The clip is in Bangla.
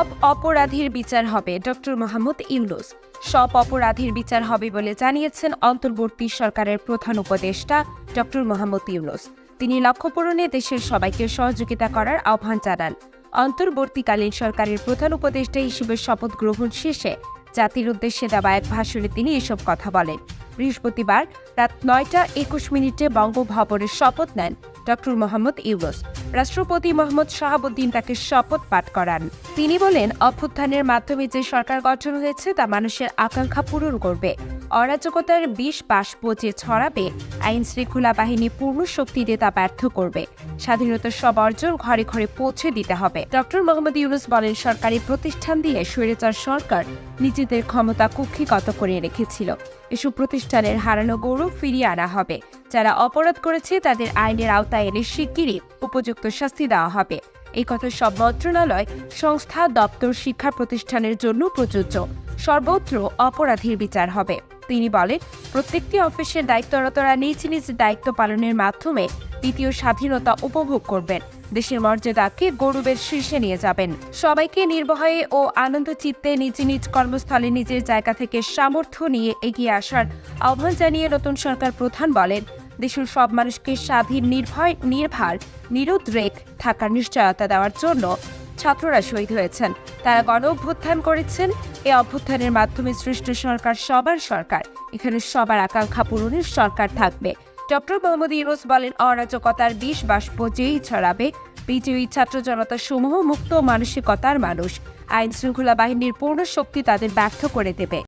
সব অপরাধীর বিচার হবে ডক্টর মোহাম্মদ ইউনূস। সব অপরাধীর বিচার হবে বলে জানিয়েছেন অন্তর্বর্তী সরকারের প্রধান উপদেষ্টা ডক্টর মোহাম্মদ ইউনূস। তিনি লক্ষ্য পূরণে দেশের সবাইকে সহযোগিতা করার আহ্বান জানান। অন্তর্বর্তীকালীন সরকারের প্রধান উপদেষ্টা হিসেবে শপথ গ্রহণ শেষে জাতির উদ্দেশ্যে দেওয়া এক ভাষণে তিনি এসব কথা বলেন। বৃহস্পতিবার রাত ৯টা ২১ বঙ্গভবনে শপথ নেন ডক্টর মোহাম্মদ ইউনূস। রাষ্ট্রপতি মোহাম্মদ শাহাবুদ্দিন তাকে শপথ পাঠ করান। তিনি বলেন, অভ্যুত্থানের মাধ্যমে যে সরকার গঠন হয়েছে তা মানুষের আকাঙ্ক্ষা পূরণ করবে, অরাজকতার বিষ বাষ্প যে ছড়াবে, আইন শৃঙ্খলা বাহিনী পূর্ণ শক্তি দিয়ে তা ব্যর্থ করবে, স্বাধীনতার সব অর্জন ঘরে ঘরে পৌঁছে দিতে হবে। ডক্টর মোহাম্মদ ইউনূস বলেন, সরকারি প্রতিষ্ঠান দিয়ে স্বৈরাচার সরকার নিজেদের ক্ষমতা কুক্ষিগত করে রেখেছিল। এসব প্রতিষ্ঠানের হারানো গৌরব ফিরিয়ে আনা হবে। যারা অপরাধ করেছে তাদের আইনের আওতায় এনে শিগগিরই উপযুক্ত শাস্তি দেওয়া হবে। এই কথা সব মন্ত্রণালয়, সংস্থা, দপ্তর, শিক্ষা প্রতিষ্ঠানের জন্য প্রযোজ্য। সর্বত্র অপরাধীর বিচার হবে। তিনি বলেন, প্রত্যেকটি অফিসের দায়িত্বরতরা নিজ নিজ দায়িত্ব পালনের মাধ্যমে দ্বিতীয় স্বাধীনতা উপভোগ করবেন, দেশের মর্যাদাকে গৌরবের শীর্ষে নিয়ে যাবেন। সবাইকে নির্ভয়ে ও আনন্দ চিত্তে নিজ নিজ কর্মস্থলে নিজের জায়গা থেকে সামর্থ্য নিয়ে এগিয়ে আসার আহ্বান জানিয়ে নতুন সরকার প্রধান বলেন, দেশের সব মানুষকে স্বাধীন, নির্ভয়, নির্ভার, নিরুদ্রেক থাকার নিশ্চয়তা দেওয়ার জন্য ছাত্ররা শহীদ হয়েছেন। তারা গণ অভ্যুত্থান করেছেন। এই অভ্যুত্থানের মাধ্যমে সৃষ্ট সরকার সবার সরকার। এখানে সবার আকাঙ্ক্ষা পূরণের সরকার থাকবে। ডক্টর মোহাম্মদ ইউনূস বলেন, অরাজকতার বিষ বাষ্প যেই ছড়াবে, বিজয়ী ছাত্র জনতা সমূহ মুক্ত মানসিকতার মানুষ, আইন শৃঙ্খলা বাহিনীর পূর্ণ শক্তি তাদের ব্যর্থ করে দেবে।